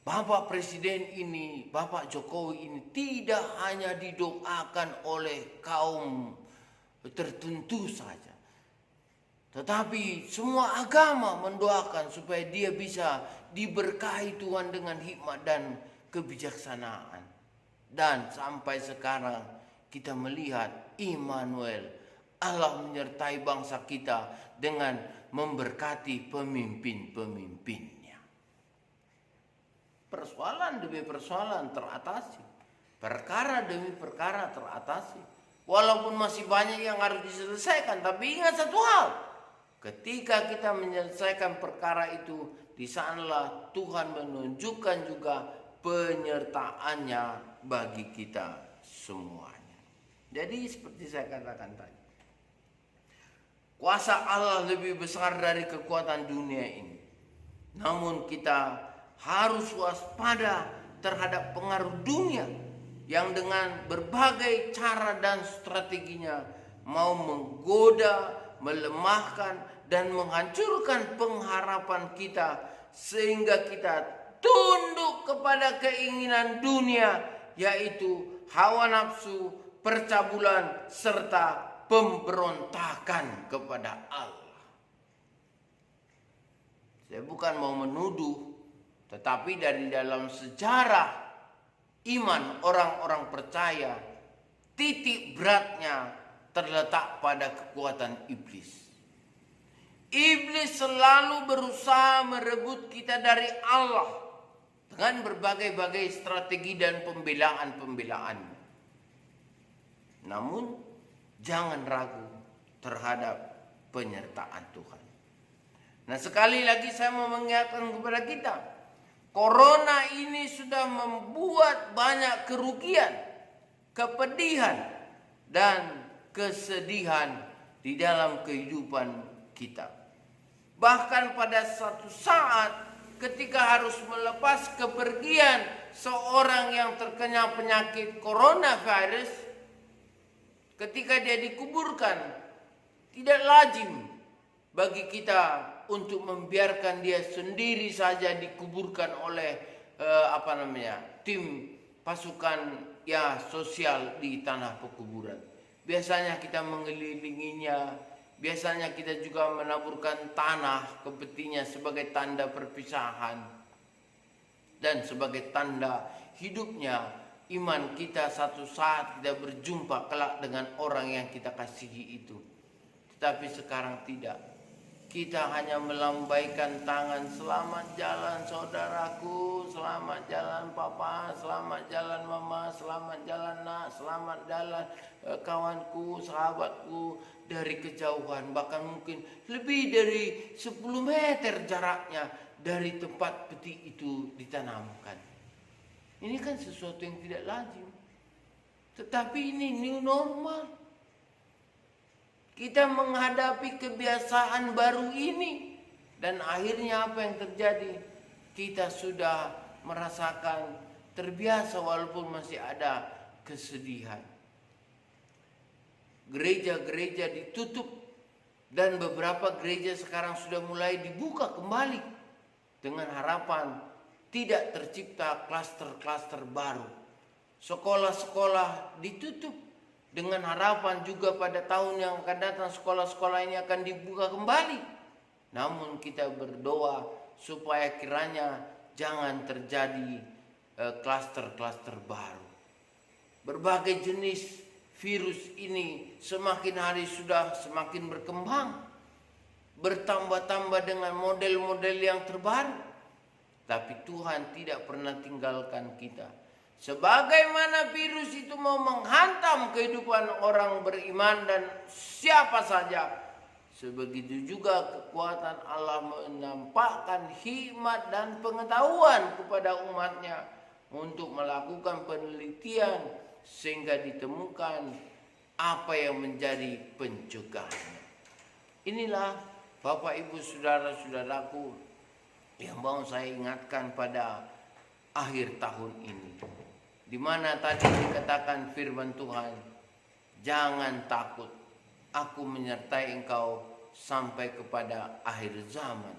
Bapak Presiden ini, Bapak Jokowi ini tidak hanya didoakan oleh kaum tertentu saja. Tetapi semua agama mendoakan supaya dia bisa diberkahi Tuhan dengan hikmat dan kebijaksanaan. Dan sampai sekarang kita melihat Immanuel, Allah menyertai bangsa kita dengan memberkati pemimpin-pemimpinnya. Persoalan demi persoalan teratasi, perkara demi perkara teratasi. Walaupun masih banyak yang harus diselesaikan, tapi ingat satu hal, ketika kita menyelesaikan perkara itu, di sanalah Tuhan menunjukkan juga penyertaannya bagi kita semuanya. Jadi seperti saya katakan tadi, kuasa Allah lebih besar dari kekuatan dunia ini. Namun kita harus waspada terhadap pengaruh dunia yang dengan berbagai cara dan strateginya mau menggoda, melemahkan, dan menghancurkan pengharapan kita, sehingga kita tunduk kepada keinginan dunia, yaitu hawa nafsu, percabulan, serta pemberontakan kepada Allah. Saya bukan mau menuduh, tetapi dari dalam sejarah iman orang-orang percaya, titik beratnya terletak pada kekuatan iblis. Iblis selalu berusaha merebut kita dari Allah dengan berbagai-bagai strategi dan pembelaan-pembelaan. Namun jangan ragu terhadap penyertaan Tuhan. Nah, sekali lagi saya mau mengingatkan kepada kita, Corona ini sudah membuat banyak kerugian, kepedihan, dan kesedihan di dalam kehidupan kita. Bahkan pada suatu saat ketika harus melepas kepergian seorang yang terkena penyakit coronavirus, ketika dia dikuburkan, tidak lazim bagi kita untuk membiarkan dia sendiri saja dikuburkan oleh tim pasukan sosial di tanah pekuburan. Biasanya kita mengelilinginya, biasanya kita juga menaburkan tanah ke petinya sebagai tanda perpisahan dan sebagai tanda hidupnya iman kita satu saat kita berjumpa kelak dengan orang yang kita kasihi itu. Tetapi sekarang tidak. Kita hanya melambaikan tangan, selamat jalan saudaraku, selamat jalan papa, selamat jalan mama, selamat jalan nak, selamat jalan kawanku, sahabatku, dari kejauhan, bahkan mungkin lebih dari 10 meter jaraknya dari tempat peti itu ditanamkan. Ini kan sesuatu yang tidak lazim. Tetapi ini new normal. Kita menghadapi kebiasaan baru ini. Dan akhirnya apa yang terjadi? Kita sudah merasakan terbiasa walaupun masih ada kesedihan. Gereja-gereja ditutup. Dan beberapa gereja sekarang sudah mulai dibuka kembali. Dengan harapan tidak tercipta klaster-klaster baru. Sekolah-sekolah ditutup dengan harapan juga pada tahun yang akan datang sekolah-sekolah ini akan dibuka kembali. Namun kita berdoa supaya kiranya jangan terjadi klaster-klaster baru. Berbagai jenis virus ini semakin hari sudah semakin berkembang. Bertambah-tambah dengan model-model yang terbaru. Tapi Tuhan tidak pernah tinggalkan kita. Sebagaimana virus itu mau menghantam kehidupan orang beriman dan siapa saja, sebegitu juga kekuatan Allah menampakkan hikmat dan pengetahuan kepada umatnya untuk melakukan penelitian sehingga ditemukan apa yang menjadi pencegahannya. Inilah Bapak Ibu Saudara-saudaraku yang mau saya ingatkan pada akhir tahun ini, di mana tadi dikatakan firman Tuhan, jangan takut, aku menyertai engkau sampai kepada akhir zaman.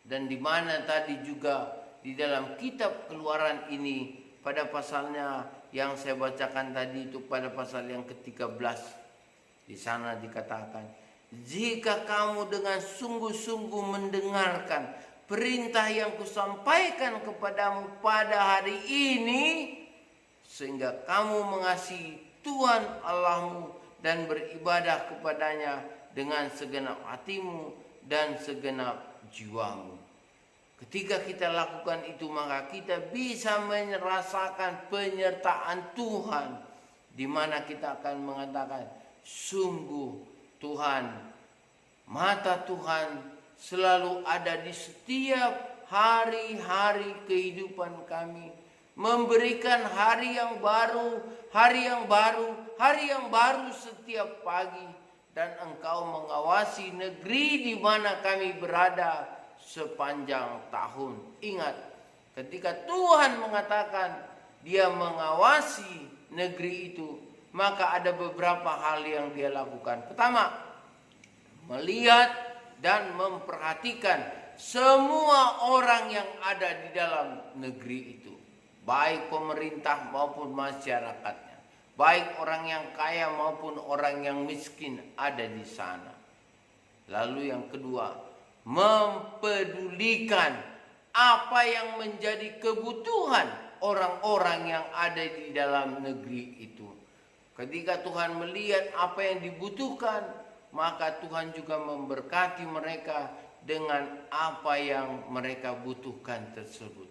Dan di mana tadi juga di dalam kitab Keluaran ini pada pasalnya yang saya bacakan tadi itu pada pasal yang ke-13, di sana dikatakan, jika kamu dengan sungguh-sungguh mendengarkan perintah yang kusampaikan kepadamu pada hari ini, sehingga kamu mengasihi Tuhan Allahmu dan beribadah kepadanya dengan segenap hatimu dan segenap jiwamu. Ketika kita lakukan itu, maka kita bisa merasakan penyertaan Tuhan, di mana kita akan mengatakan, sungguh Tuhan, mata Tuhan selalu ada di setiap hari-hari kehidupan kami. memberikan hari yang baru, hari yang baru, hari yang baru setiap pagi. Dan Engkau mengawasi negeri di mana kami berada sepanjang tahun. Ingat, ketika Tuhan mengatakan Dia mengawasi negeri itu, maka ada beberapa hal yang Dia lakukan. Pertama, melihat dan memperhatikan semua orang yang ada di dalam negeri itu, baik pemerintah maupun masyarakatnya, baik orang yang kaya maupun orang yang miskin ada di sana. Lalu yang kedua, mempedulikan apa yang menjadi kebutuhan orang-orang yang ada di dalam negeri itu. Ketika Tuhan melihat apa yang dibutuhkan, maka Tuhan juga memberkati mereka dengan apa yang mereka butuhkan tersebut.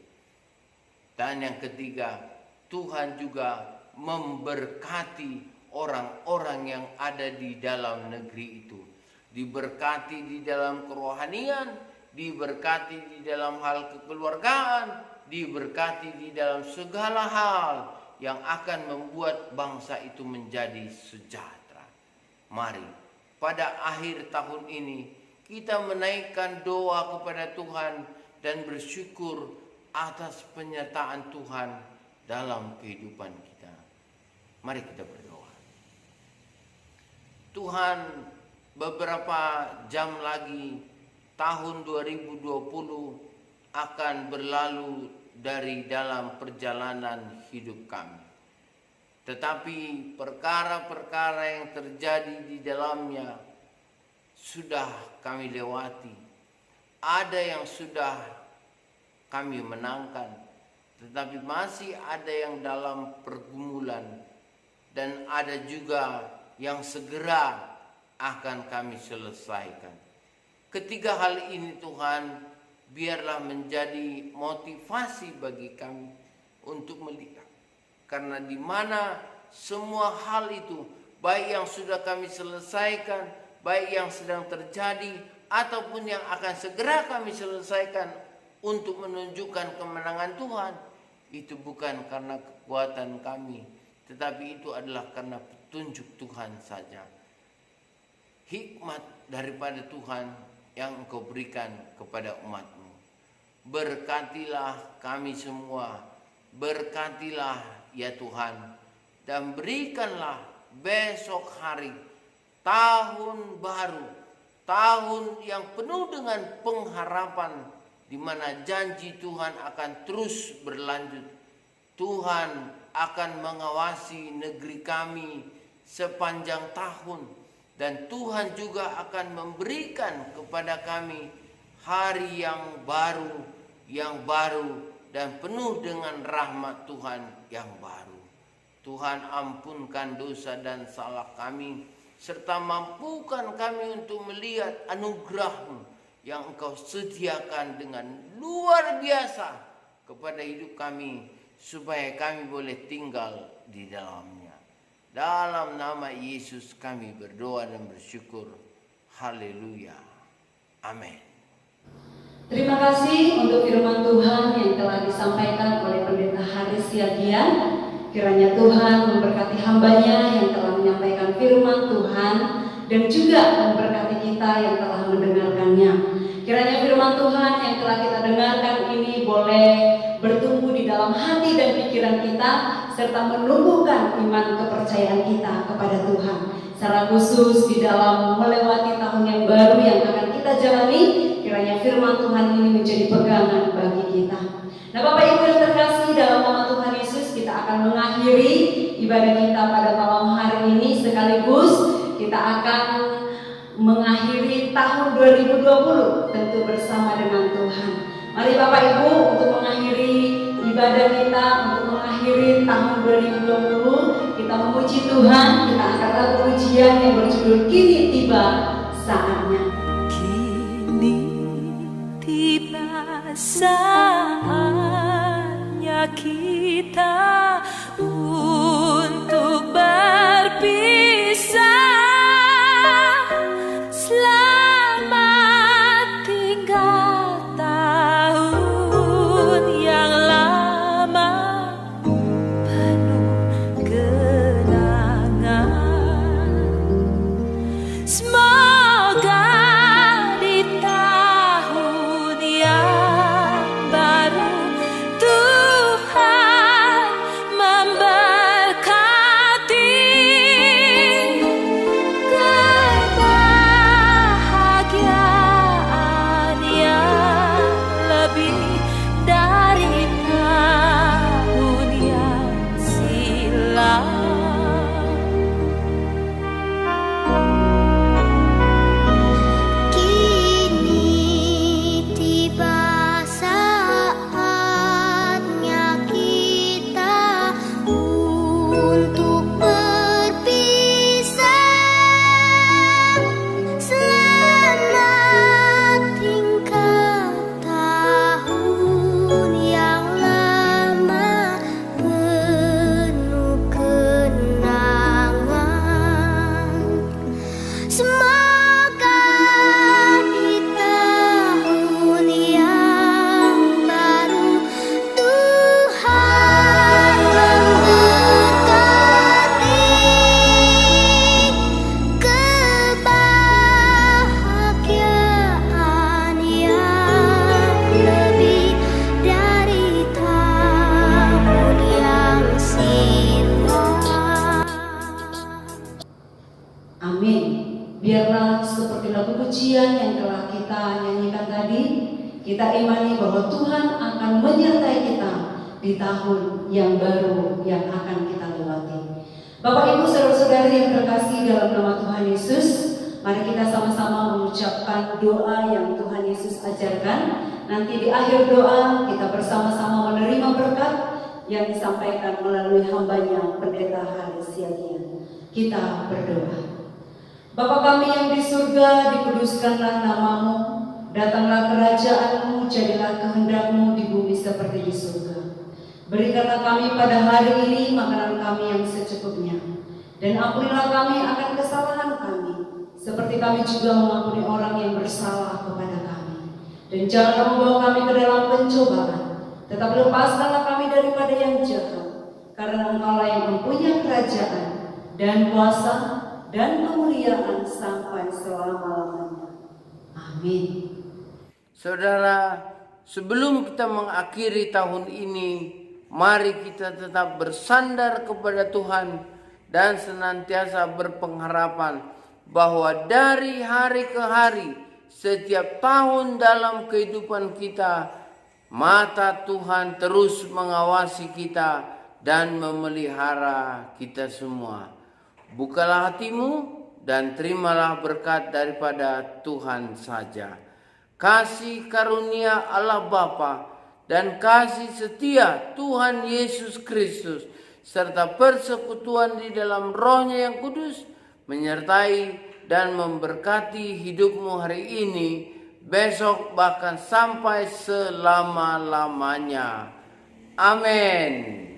Dan yang ketiga, Tuhan juga memberkati orang-orang yang ada di dalam negeri itu. Diberkati di dalam kerohanian, diberkati di dalam hal kekeluargaan, diberkati di dalam segala hal yang akan membuat bangsa itu menjadi sejahtera. Mari pada akhir tahun ini kita menaikkan doa kepada Tuhan dan bersyukur atas penyertaan Tuhan dalam kehidupan kita. Mari kita berdoa. Tuhan, beberapa jam lagi tahun 2020 akan berlalu dari dalam perjalanan hidup kami. Tetapi perkara-perkara yang terjadi di dalamnya sudah kami lewati. Ada yang sudah kami menangkan, tetapi masih ada yang dalam pergumulan, dan ada juga yang segera akan kami selesaikan. Ketiga hal ini Tuhan, biarlah menjadi motivasi bagi kami untuk melihat. Karena di mana semua hal itu, baik yang sudah kami selesaikan, baik yang sedang terjadi, ataupun yang akan segera kami selesaikan untuk menunjukkan kemenangan Tuhan, itu bukan karena kekuatan kami, tetapi itu adalah karena petunjuk Tuhan saja. Hikmat daripada Tuhan yang Engkau berikan kepada umat-Mu. Berkatilah kami semua, berkatilah ya Tuhan, dan berikanlah besok hari, tahun baru, tahun yang penuh dengan pengharapan, di mana janji Tuhan akan terus berlanjut. Tuhan akan mengawasi negeri kami sepanjang tahun, dan Tuhan juga akan memberikan kepada kami hari yang baru dan penuh dengan rahmat Tuhan yang baru. Tuhan, ampunkan dosa dan salah kami, serta mampukan kami untuk melihat anugerah-Mu yang Engkau sediakan dengan luar biasa kepada hidup kami, supaya kami boleh tinggal di dalamnya. Dalam nama Yesus kami berdoa dan bersyukur. Haleluya. Amin. Terima kasih untuk firman Tuhan yang telah disampaikan oleh Pendeta Haris Siagian. Kiranya Tuhan memberkati hamba-Nya yang telah menyampaikan firman Tuhan, dan juga memberkati kita yang telah mendengarkannya. Kiranya firman Tuhan yang telah kita dengarkan ini boleh bertumbuh di dalam hati dan pikiran kita, serta menumbuhkan iman kepercayaan kita kepada Tuhan. Secara khusus di dalam melewati tahun yang baru yang akan kita jalani, kiranya firman Tuhan ini menjadi pegangan bagi kita. Nah, Bapak Ibu yang terkasih, dalam nama Tuhan Yesus kita akan mengakhiri ibadah kita pada malam hari ini, sekaligus kita akan mengakhiri tahun 2020 tentu bersama dengan Tuhan. Mari Bapak Ibu, untuk mengakhiri ibadah kita, untuk mengakhiri tahun 2020, kita memuji Tuhan. Kita angkat lagu pujian yang berjudul Kini Tiba Saatnya. Kini tiba saatnya kita untuk berpisah. Selamat tinggal tahun yang lama Biarlah seperti lagu pujian yang telah kita nyanyikan tadi, kita imani bahwa Tuhan akan menyertai kita di tahun yang baru yang akan kita lewati. Bapak Ibu saudara-saudari yang terkasih dalam nama Tuhan Yesus, mari kita sama-sama mengucapkan doa yang Tuhan Yesus ajarkan. Nanti di akhir doa kita bersama-sama menerima berkat yang disampaikan melalui hambanya Pendeta Haris Yagya. Kita berdoa. Bapa kami yang di surga, dikuduskanlah namamu, datanglah kerajaan-Mu, jadilah kehendak-Mu di bumi seperti di surga. Berikanlah kami pada hari ini makanan kami yang secukupnya, dan ampunilah kami akan kesalahan kami, seperti kami juga mengampuni orang yang bersalah kepada kami. Dan jangan membawa kami ke dalam pencobaan, tetapi lepaskanlah kami daripada yang jahat, karena Engkau-lah yang mempunyai kerajaan dan kuasa dan kemuliaan sampai selama-lamanya. Amin. Saudara, sebelum kita mengakhiri tahun ini, mari kita tetap bersandar kepada Tuhan dan senantiasa berpengharapan bahwa dari hari ke hari, setiap tahun dalam kehidupan kita, mata Tuhan terus mengawasi kita dan memelihara kita semua. Bukalah hatimu dan terimalah berkat daripada Tuhan saja. Kasih karunia Allah Bapa dan kasih setia Tuhan Yesus Kristus serta persekutuan di dalam Roh-Nya yang kudus menyertai dan memberkati hidupmu hari ini, besok bahkan sampai selama-lamanya. Amin.